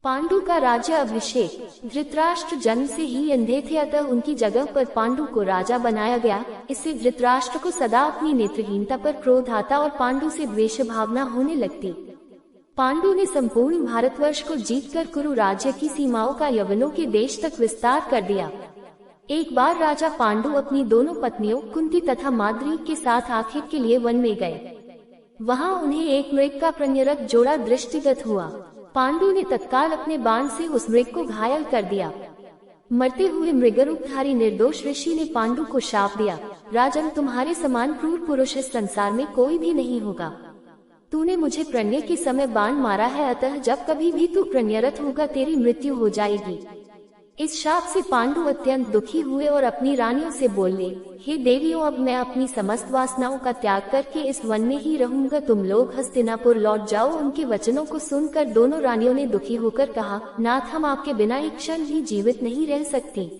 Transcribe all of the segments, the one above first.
पांडु का राज्य अभिषेक। धृतराष्ट्र जन्म से ही अंधे थे, अतः उनकी जगह पर पांडु को राजा बनाया गया। इससे धृतराष्ट्र को सदा अपनी नेत्रहीनता पर क्रोध आता और पांडु से द्वेष भावना होने लगती। पांडु ने संपूर्ण भारतवर्ष को जीतकर कुरु राज्य की सीमाओं का यवनों के देश तक विस्तार कर दिया। एक बार राजा पांडु अपनी दोनों पत्नियों कुंती तथा माद्री के साथ आखेट के लिए वन में गए। वहां उन्हें एक मृग का प्रणयरत जोड़ा दृष्टिगत हुआ। पांडु ने तत्काल अपने बाण से उस मृग को घायल कर दिया। मरते हुए मृगरूपधारी निर्दोष ऋषि ने पांडु को शाप दिया, राजन, तुम्हारे समान क्रूर पुरुष इस संसार में कोई भी नहीं होगा। तूने मुझे प्रणय के समय बाण मारा है, अतः जब कभी भी तू प्रणयरत होगा तेरी मृत्यु हो जाएगी। इस शाप से पांडु अत्यंत दुखी हुए और अपनी रानियों से बोले, हे देवियों, अब मैं अपनी समस्त वासनाओं का त्याग करके इस वन में ही रहूंगा। तुम लोग हस्तिनापुर लौट जाओ। उनके वचनों को सुनकर दोनों रानियों ने दुखी होकर कहा, नाथ, हम आपके बिना एक क्षण भी जीवित नहीं रह सकती।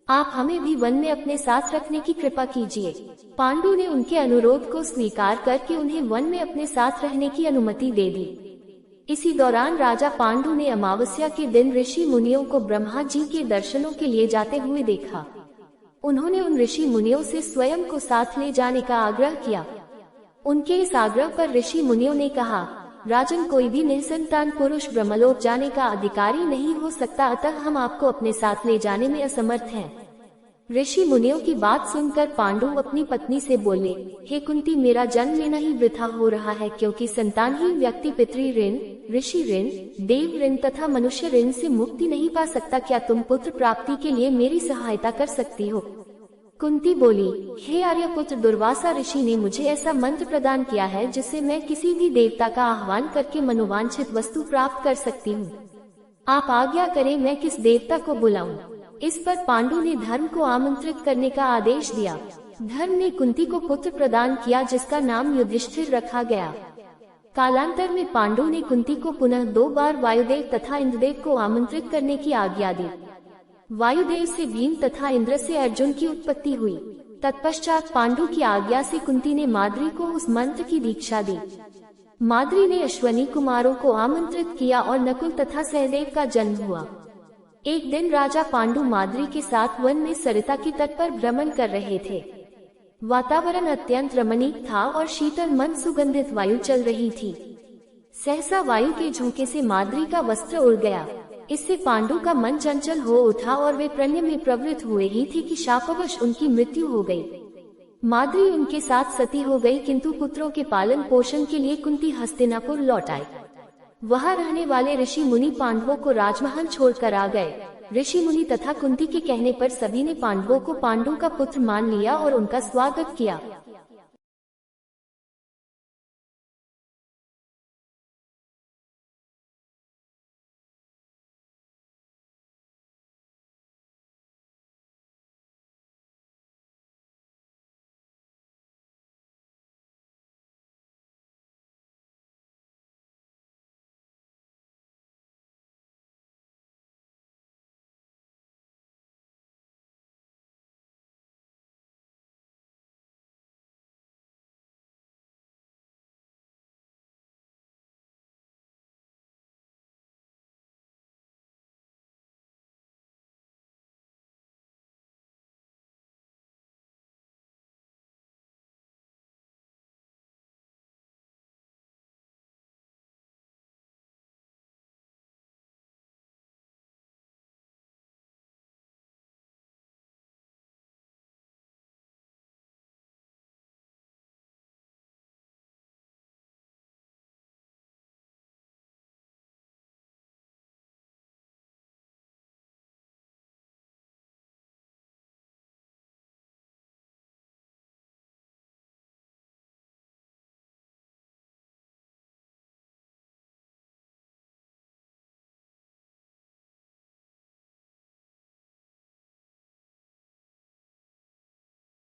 आप हमें भी वन में अपने साथ रखने की कृपा कीजिए। पांडु ने उनके अनुरोध को स्वीकार करके उन्हें वन में अपने साथ रहने की अनुमति दे दी। इसी दौरान राजा पांडु ने अमावस्या के दिन ऋषि मुनियों को ब्रह्मा जी के दर्शनों के लिए जाते हुए देखा। उन्होंने उन ऋषि मुनियों से स्वयं को साथ ले जाने का आग्रह किया। उनके इस आग्रह पर ऋषि मुनियों ने कहा, राजन, कोई भी निसंतान पुरुष ब्रह्मलोक जाने का अधिकारी नहीं हो सकता, अतः हम आपको अपने साथ ले जाने में असमर्थ हैं। ऋषि मुनियों की बात सुनकर पांडु अपनी पत्नी से बोले, हे कुंती, मेरा जन्म लेना ही वृथा हो रहा है, क्योंकि संतानहीन व्यक्ति पितृ ऋण, ऋषि ऋण, देव ऋण तथा मनुष्य ऋण से मुक्ति नहीं पा सकता। क्या तुम पुत्र प्राप्ति के लिए मेरी सहायता कर सकती हो? कुंती बोली, हे आर्यपुत्र, दुर्वासा ऋषि ने मुझे ऐसा मंत्र प्रदान किया है जिससे मैं किसी भी देवता का आह्वान करके मनोवांछित वस्तु प्राप्त कर सकती हूँ। आप आज्ञा करें, मैं किस देवता को बुलाऊं? इस पर पांडु ने धर्म को आमंत्रित करने का आदेश दिया। धर्म ने कुंती को पुत्र प्रदान किया जिसका नाम युधिष्ठिर रखा गया। कालांतर में पांडु ने कुंती को पुनः 2 बार वायुदेव तथा इंद्रदेव को आमंत्रित करने की आज्ञा दी। वायुदेव से भीम तथा इंद्र से अर्जुन की उत्पत्ति हुई। तत्पश्चात पांडु की आज्ञा से कुंती ने माद्री को उस मंत्र की दीक्षा दी। माद्री ने अश्वनी कुमारों को आमंत्रित किया और नकुल तथा सहदेव का जन्म हुआ। एक दिन राजा पांडु माद्री के साथ वन में सरिता के तट पर भ्रमण कर रहे थे। वातावरण अत्यंत रमणीक था और शीतल मंद सुगंधित वायु चल रही थी। सहसा वायु के झोंके से माद्री का वस्त्र उड़ गया। इससे पांडु का मन चंचल हो उठा और वे प्रणय में प्रवृत्त हुए ही थे कि शापवश उनकी मृत्यु हो गई। माद्री उनके साथ सती हो गई, किंतु पुत्रों के पालन पोषण के लिए कुंती हस्तिनापुर लौट आई। वहां रहने वाले ऋषि मुनि पांडवों को राजमहल छोड़कर आ गए। ऋषि मुनि तथा कुंती के कहने पर सभी ने पांडवों को पांडु का पुत्र मान लिया और उनका स्वागत किया।